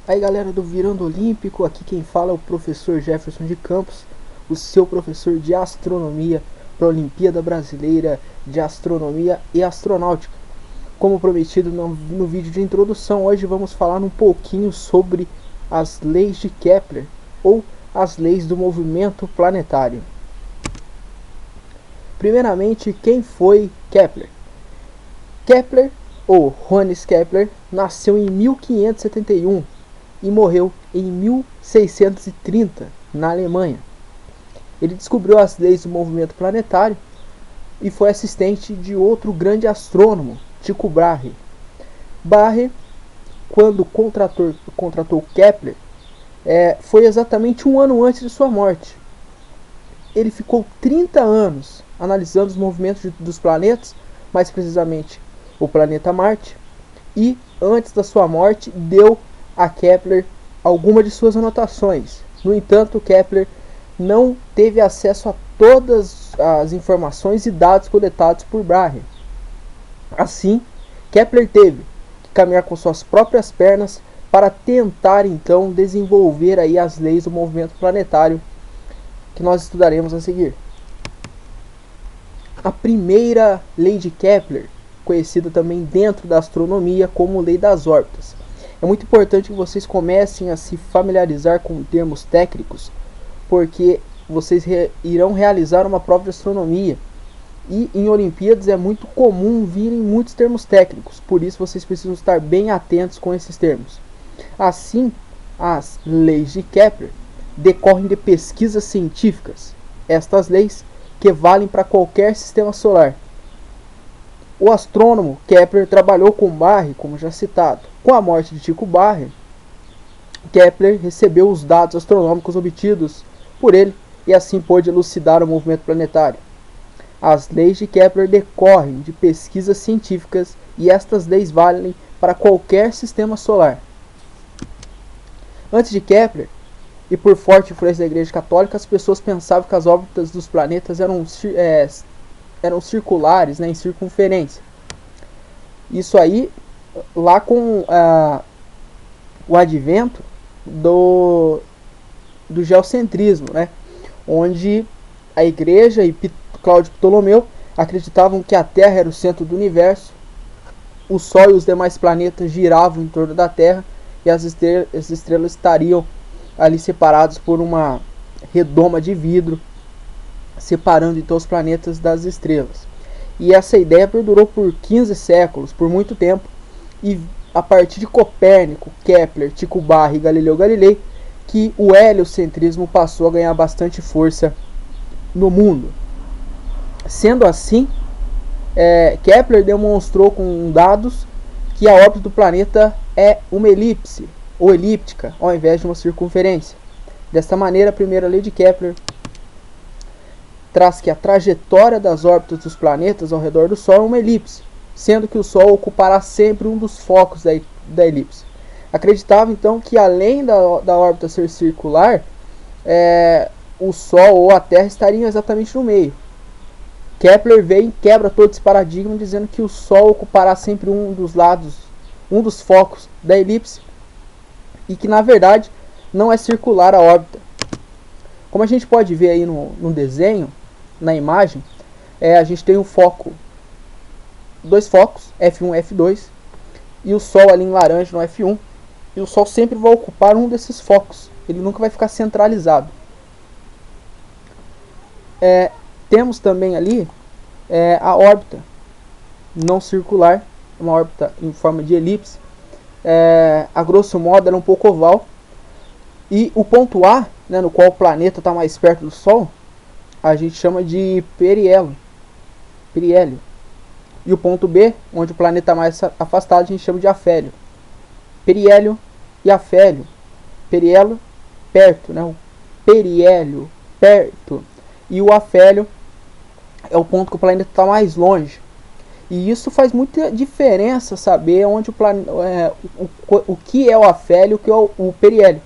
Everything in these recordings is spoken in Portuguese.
Aí galera do Virando Olímpico, aqui quem fala é o professor Jefferson de Campos, o seu professor de astronomia para a Olimpíada Brasileira de Astronomia e Astronáutica. Como prometido no vídeo de introdução, hoje vamos falar um pouquinho sobre as leis de Kepler, ou as leis do movimento planetário. Primeiramente, quem foi Kepler? Kepler, ou Johannes Kepler, nasceu em 1571 e morreu em 1630 na Alemanha. Ele descobriu as leis do movimento planetário e foi assistente de outro grande astrônomo, Tycho Brahe. Brahe, quando contratou Kepler, foi exatamente um ano antes de sua morte. Ele ficou 30 anos analisando os movimentos dos planetas, mais precisamente o planeta Marte, e antes da sua morte deu a Kepler algumas de suas anotações. No entanto, Kepler não teve acesso a todas as informações e dados coletados por Brahe. Assim, Kepler teve que caminhar com suas próprias pernas para tentar então desenvolver aí as leis do movimento planetário que nós estudaremos a seguir. A primeira lei de Kepler, conhecida também dentro da astronomia como lei das órbitas. É muito importante que vocês comecem a se familiarizar com termos técnicos, porque vocês irão realizar uma prova de astronomia. E em Olimpíadas é muito comum virem muitos termos técnicos, por isso vocês precisam estar bem atentos com esses termos. Assim, as leis de Kepler decorrem de pesquisas científicas. Estas leis que valem para qualquer sistema solar. O astrônomo Kepler trabalhou com Brahe, como já citado. Com a morte de Tycho Brahe, Kepler recebeu os dados astronômicos obtidos por ele e assim pôde elucidar o movimento planetário. As leis de Kepler decorrem de pesquisas científicas e estas leis valem para qualquer sistema solar. Antes de Kepler, e por forte influência da Igreja Católica, as pessoas pensavam que as órbitas dos planetas eram circulares, em circunferência. Isso aí, lá com o advento do geocentrismo, onde a Igreja e Cláudio Ptolomeu acreditavam que a Terra era o centro do universo, o Sol e os demais planetas giravam em torno da Terra e as estrelas estariam ali separados por uma redoma de vidro, separando então os planetas das estrelas. E essa ideia perdurou por 15 séculos, por muito tempo, e a partir de Copérnico, Kepler, Tycho Brahe e Galileu Galilei, que o heliocentrismo passou a ganhar bastante força no mundo. Sendo assim, Kepler demonstrou com dados que a órbita do planeta é uma elipse, ou elíptica, ao invés de uma circunferência. Desta maneira, a primeira lei de Kepler traz que a trajetória das órbitas dos planetas ao redor do Sol é uma elipse, sendo que o Sol ocupará sempre um dos focos da elipse. Acreditava então que além da órbita ser circular, o Sol ou a Terra estariam exatamente no meio. Kepler vem e quebra todo esse paradigma, dizendo que o Sol ocupará sempre um dos lados, um dos focos da elipse, e que na verdade não é circular a órbita. Como a gente pode ver aí no desenho, na imagem, a gente tem um foco, dois focos, F1 e F2, e o Sol ali em laranja no F1, e o Sol sempre vai ocupar um desses focos, ele nunca vai ficar centralizado. Temos também ali a órbita não circular, uma órbita em forma de elipse, a grosso modo ela é um pouco oval, e o ponto A, no qual o planeta está mais perto do Sol, a gente chama de periélio. E o ponto B, onde o planeta está mais afastado, a gente chama de afélio. Periélio e afélio. Periélio, perto, o periélio, perto. E o afélio é o ponto que o planeta está mais longe. E isso faz muita diferença saber onde o que é o afélio e o que é o periélio.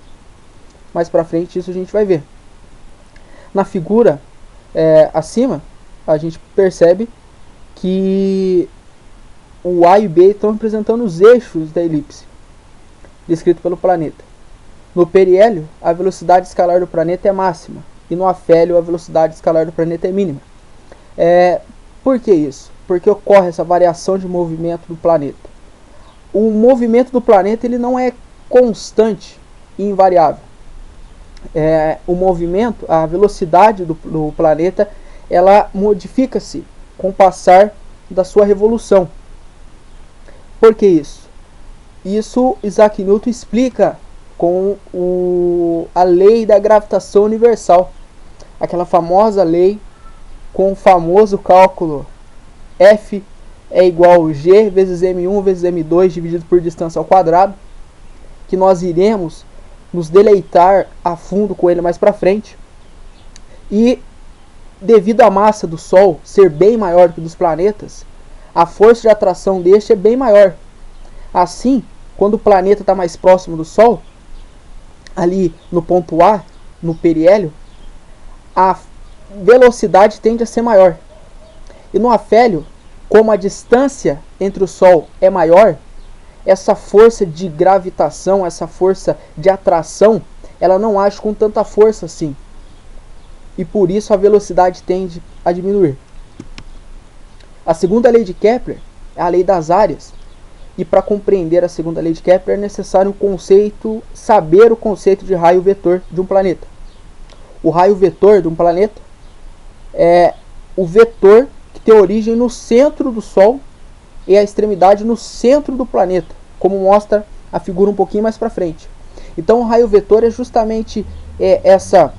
Mais pra frente isso a gente vai ver. Na figura acima, a gente percebe que o A e o B estão representando os eixos da elipse, descrito pelo planeta. No periélio, a velocidade escalar do planeta é máxima, e no afélio a velocidade escalar do planeta é mínima. Por que isso? Porque ocorre essa variação de movimento do planeta. O movimento do planeta ele não é constante e invariável. O movimento, a velocidade do planeta, ela modifica-se com o passar da sua revolução. Por que isso? Isso Isaac Newton explica com a lei da gravitação universal. Aquela famosa lei com o famoso cálculo F é igual a G vezes M1 vezes M2 dividido por distância ao quadrado, que nós iremos nos deleitar a fundo com ele mais para frente. E devido à massa do Sol ser bem maior que dos planetas, a força de atração deste é bem maior. Assim, quando o planeta está mais próximo do Sol, ali no ponto A, no periélio, a velocidade tende a ser maior. E no afélio, como a distância entre o Sol é maior, essa força de gravitação, essa força de atração, ela não age com tanta força assim. E por isso a velocidade tende a diminuir. A segunda lei de Kepler é a lei das áreas. E para compreender a segunda lei de Kepler é necessário saber o conceito de raio vetor de um planeta. O raio vetor de um planeta é o vetor que tem origem no centro do Sol e a extremidade no centro do planeta, como mostra a figura um pouquinho mais para frente. Então o raio vetor é justamente essa,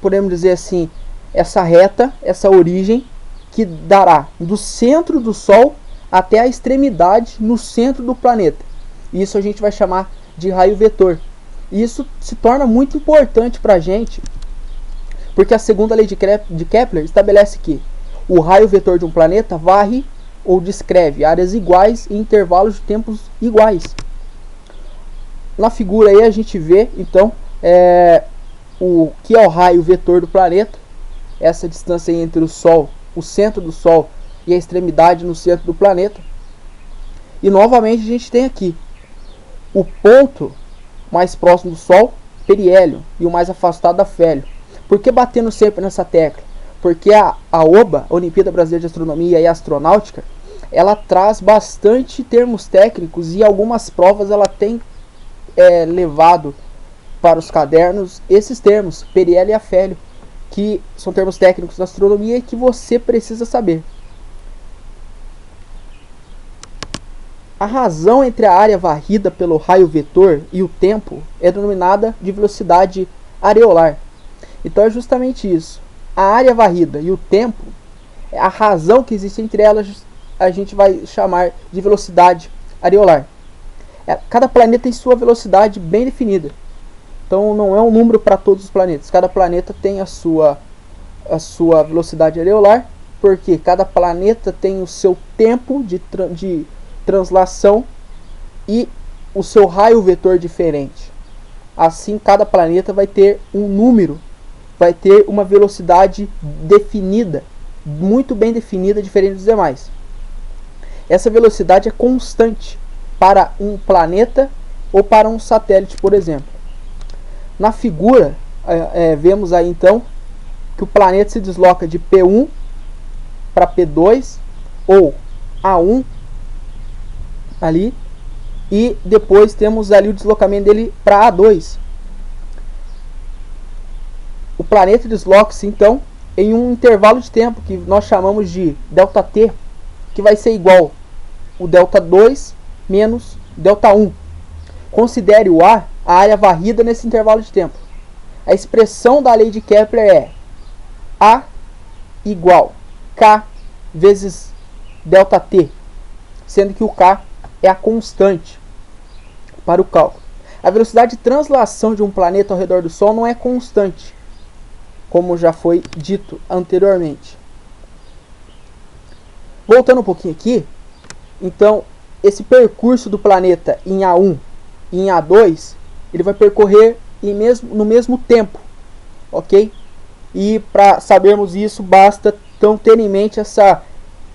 podemos dizer assim, essa reta, essa origem que dará do centro do Sol até a extremidade no centro do planeta. Isso a gente vai chamar de raio vetor. E isso se torna muito importante para a gente, porque a segunda lei de Kepler estabelece que o raio vetor de um planeta varre ou descreve áreas iguais em intervalos de tempos iguais. Na figura aí a gente vê então o que é o raio vetor do planeta, essa distância entre o Sol, o centro do Sol e a extremidade no centro do planeta. E novamente a gente tem aqui o ponto mais próximo do Sol, periélio, e o mais afastado, afélio. Por que batendo sempre nessa tecla? Porque a OBA, a Olimpíada Brasileira de Astronomia e Astronáutica, ela traz bastante termos técnicos e algumas provas ela tem levado para os cadernos esses termos, periélio e afélio, que são termos técnicos da astronomia e que você precisa saber. A razão entre a área varrida pelo raio vetor e o tempo é denominada de velocidade areolar. Então é justamente isso. A área varrida e o tempo, a razão que existe entre elas, a gente vai chamar de velocidade areolar. Cada planeta tem sua velocidade bem definida. Então não é um número para todos os planetas. Cada planeta tem a sua velocidade areolar, porque cada planeta tem o seu tempo de translação e o seu raio vetor diferente. Assim, cada planeta vai ter um número, vai ter uma velocidade definida, muito bem definida, diferente dos demais. Essa velocidade é constante para um planeta ou para um satélite, por exemplo. Na figura, vemos aí então que o planeta se desloca de P1 para P2 ou A1 ali, e depois temos ali o deslocamento dele para A2. O planeta desloca-se então em um intervalo de tempo que nós chamamos de ΔT, que vai ser igual o ΔT2 menos ΔT1. Considere o A área varrida nesse intervalo de tempo. A expressão da lei de Kepler é A igual K vezes ΔT, sendo que o K é a constante para o cálculo. A velocidade de translação de um planeta ao redor do Sol não é constante, como já foi dito anteriormente. Voltando um pouquinho aqui, então esse percurso do planeta em A1 e em A2, ele vai percorrer no mesmo tempo, ok? E para sabermos isso, basta então ter em mente essa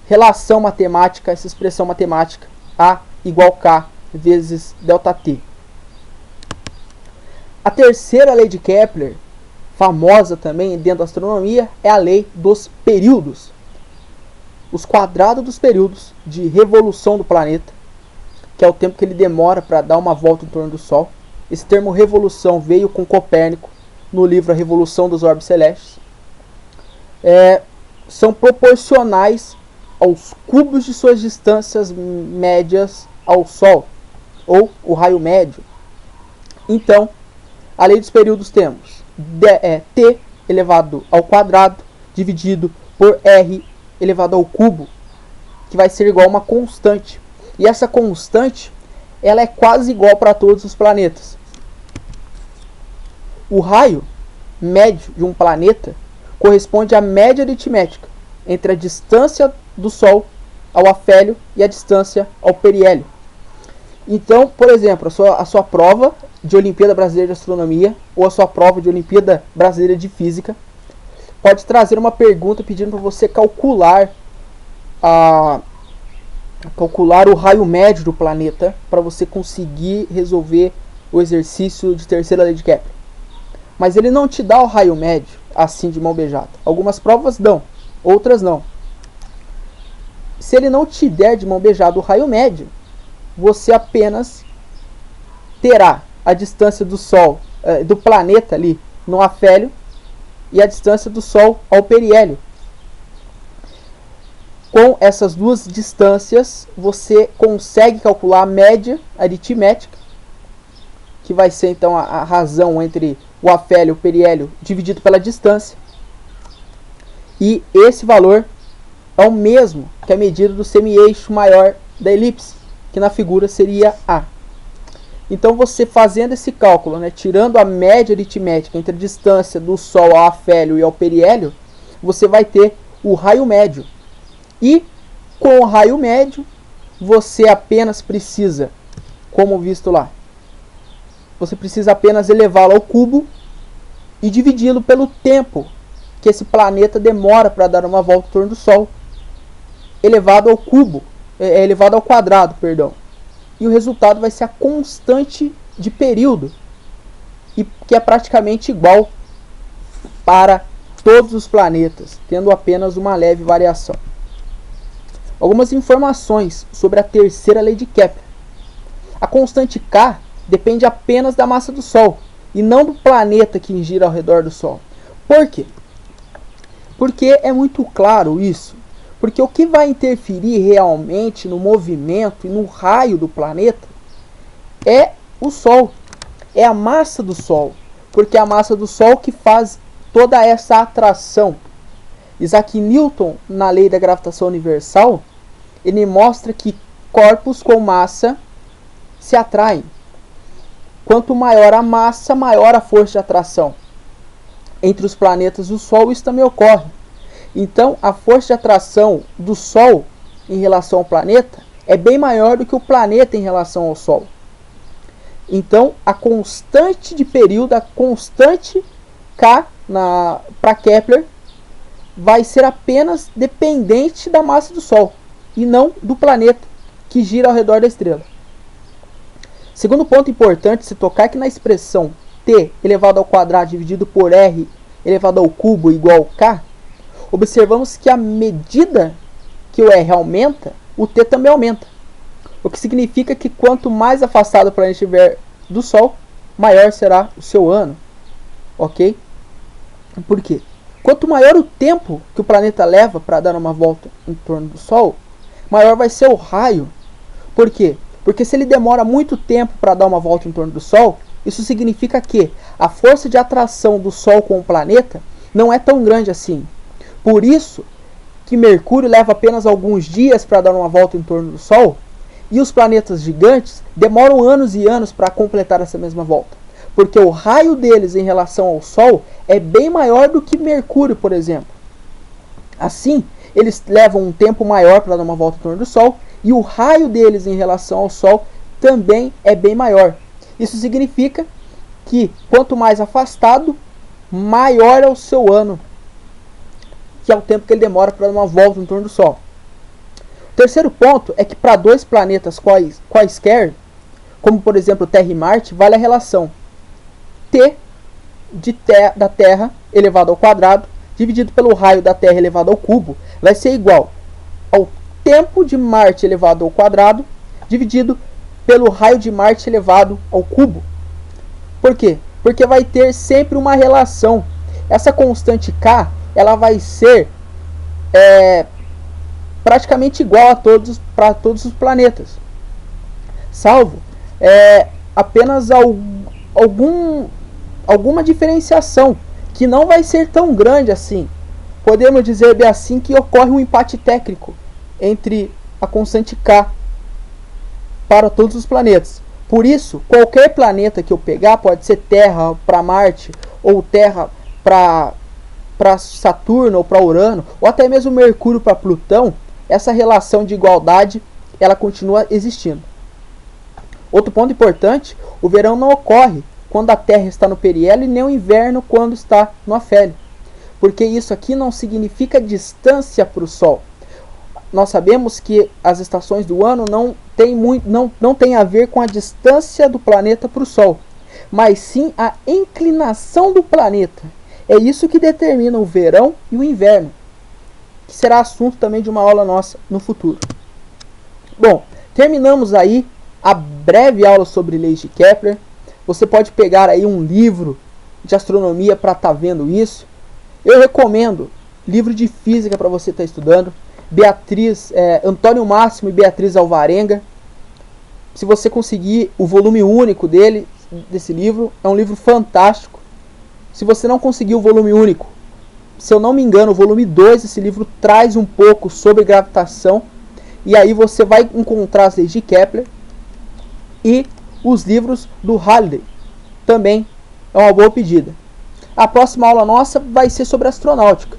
relação matemática, essa expressão matemática, A igual K vezes ΔT. A terceira lei de Kepler, famosa também dentro da astronomia, é a lei dos períodos. Os quadrados dos períodos de revolução do planeta, que é o tempo que ele demora para dar uma volta em torno do Sol. Esse termo revolução veio com Copérnico no livro A Revolução dos Orbes Celestes. São proporcionais aos cubos de suas distâncias médias ao Sol, ou o raio médio. Então, a lei dos períodos temos T elevado ao quadrado dividido por R elevado ao cubo, que vai ser igual a uma constante. E essa constante, ela é quase igual para todos os planetas. O raio médio de um planeta corresponde à média aritmética entre a distância do Sol ao afélio e a distância ao periélio. Então, por exemplo, a sua prova de Olimpíada Brasileira de Astronomia ou a sua prova de Olimpíada Brasileira de Física pode trazer uma pergunta pedindo para você calcular o raio médio do planeta para você conseguir resolver o exercício de terceira lei de Kepler. Mas ele não te dá o raio médio assim de mão beijada. Algumas provas dão, outras não. Se ele não te der de mão beijada o raio médio, você apenas terá a distância do Sol, do planeta ali no afélio, e a distância do Sol ao periélio. Com essas duas distâncias, você consegue calcular a média aritmética, que vai ser então a razão entre o afélio e o periélio dividido pela distância. E esse valor é o mesmo que a medida do semi-eixo maior da elipse, que na figura seria A. Então você fazendo esse cálculo, tirando a média aritmética entre a distância do Sol ao afélio e ao periélio, você vai ter o raio médio. E com o raio médio, você apenas precisa, como visto lá, você precisa apenas elevá-lo ao cubo e dividi-lo pelo tempo que esse planeta demora para dar uma volta em torno do Sol, elevado ao cubo, elevado ao quadrado, perdão. E o resultado vai ser a constante de período, e que é praticamente igual para todos os planetas, tendo apenas uma leve variação. Algumas informações sobre a terceira lei de Kepler. A constante K depende apenas da massa do Sol, e não do planeta que gira ao redor do Sol. Por quê? Porque é muito claro isso. Porque o que vai interferir realmente no movimento e no raio do planeta é o Sol, é a massa do Sol, porque é a massa do Sol que faz toda essa atração. Isaac Newton, na lei da gravitação universal, ele mostra que corpos com massa se atraem. Quanto maior a massa, maior a força de atração. Entre os planetas e o Sol isso também ocorre. Então, a força de atração do Sol em relação ao planeta é bem maior do que o planeta em relação ao Sol. Então, a constante de período, a constante K para Kepler, vai ser apenas dependente da massa do Sol e não do planeta que gira ao redor da estrela. Segundo ponto importante se tocar é que na expressão T elevado ao quadrado dividido por R elevado ao cubo igual a K, observamos que à medida que o R aumenta, o T também aumenta. O que significa que quanto mais afastado o planeta estiver do Sol, maior será o seu ano. Ok? Por quê? Quanto maior o tempo que o planeta leva para dar uma volta em torno do Sol, maior vai ser o raio. Por quê? Porque se ele demora muito tempo para dar uma volta em torno do Sol, isso significa que a força de atração do Sol com o planeta não é tão grande assim. Por isso que Mercúrio leva apenas alguns dias para dar uma volta em torno do Sol, e os planetas gigantes demoram anos e anos para completar essa mesma volta. Porque o raio deles em relação ao Sol é bem maior do que Mercúrio, por exemplo. Assim, eles levam um tempo maior para dar uma volta em torno do Sol, e o raio deles em relação ao Sol também é bem maior. Isso significa que quanto mais afastado, maior é o seu ano, que é o tempo que ele demora para dar uma volta em torno do Sol. O terceiro ponto é que para dois planetas quaisquer, como por exemplo Terra e Marte, vale a relação T da Terra elevado ao quadrado, dividido pelo raio da Terra elevado ao cubo, vai ser igual ao tempo de Marte elevado ao quadrado, dividido pelo raio de Marte elevado ao cubo. Por quê? Porque vai ter sempre uma relação. Essa constante K, ela vai ser praticamente igual para todos os planetas, salvo apenas alguma diferenciação que não vai ser tão grande assim. Podemos dizer bem assim que ocorre um empate técnico entre a constante K para todos os planetas. Por isso, qualquer planeta que eu pegar, pode ser Terra para Marte, ou Terra para Saturno ou para Urano, ou até mesmo Mercúrio para Plutão, essa relação de igualdade ela continua existindo. Outro ponto importante, o verão não ocorre quando a Terra está no periélio e nem o inverno quando está no afélio, porque isso aqui não significa distância para o Sol. Nós sabemos que as estações do ano não tem a ver com a distância do planeta para o Sol, mas sim a inclinação do planeta. É isso que determina o verão e o inverno, que será assunto também de uma aula nossa no futuro. Bom, terminamos aí a breve aula sobre leis de Kepler. Você pode pegar aí um livro de astronomia para estar vendo isso. Eu recomendo livro de física para você estar estudando. Antônio Máximo e Beatriz Alvarenga. Se você conseguir o volume único desse livro, é um livro fantástico. Se você não conseguir o volume único, se eu não me engano, o volume 2 desse livro traz um pouco sobre gravitação. E aí você vai encontrar as leis de Kepler e os livros do Halliday. Também é uma boa pedida. A próxima aula nossa vai ser sobre astronáutica.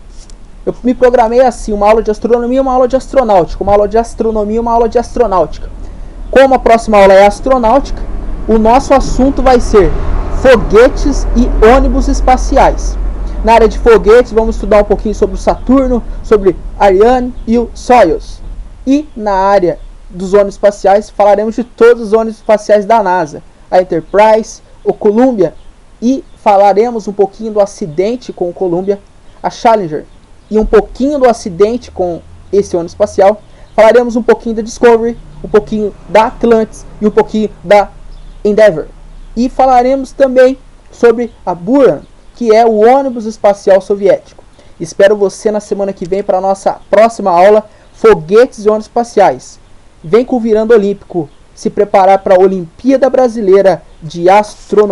Eu me programei assim, uma aula de astronomia e uma aula de astronáutica. Uma aula de astronomia e uma aula de astronáutica. Como a próxima aula é astronáutica, o nosso assunto vai ser foguetes e ônibus espaciais. Na área de foguetes, vamos estudar um pouquinho sobre o Saturno, sobre Ariane e o Soyuz. E na área dos ônibus espaciais, falaremos de todos os ônibus espaciais da NASA. A Enterprise, o Columbia, e falaremos um pouquinho do acidente com o Columbia, a Challenger, e um pouquinho do acidente com esse ônibus espacial. Falaremos um pouquinho da Discovery, um pouquinho da Atlantis e um pouquinho da Endeavour. E falaremos também sobre a Buran, que é o ônibus espacial soviético. Espero você na semana que vem para a nossa próxima aula, foguetes e ônibus espaciais. Vem com o Virando Olímpico se preparar para a Olimpíada Brasileira de Astronomia.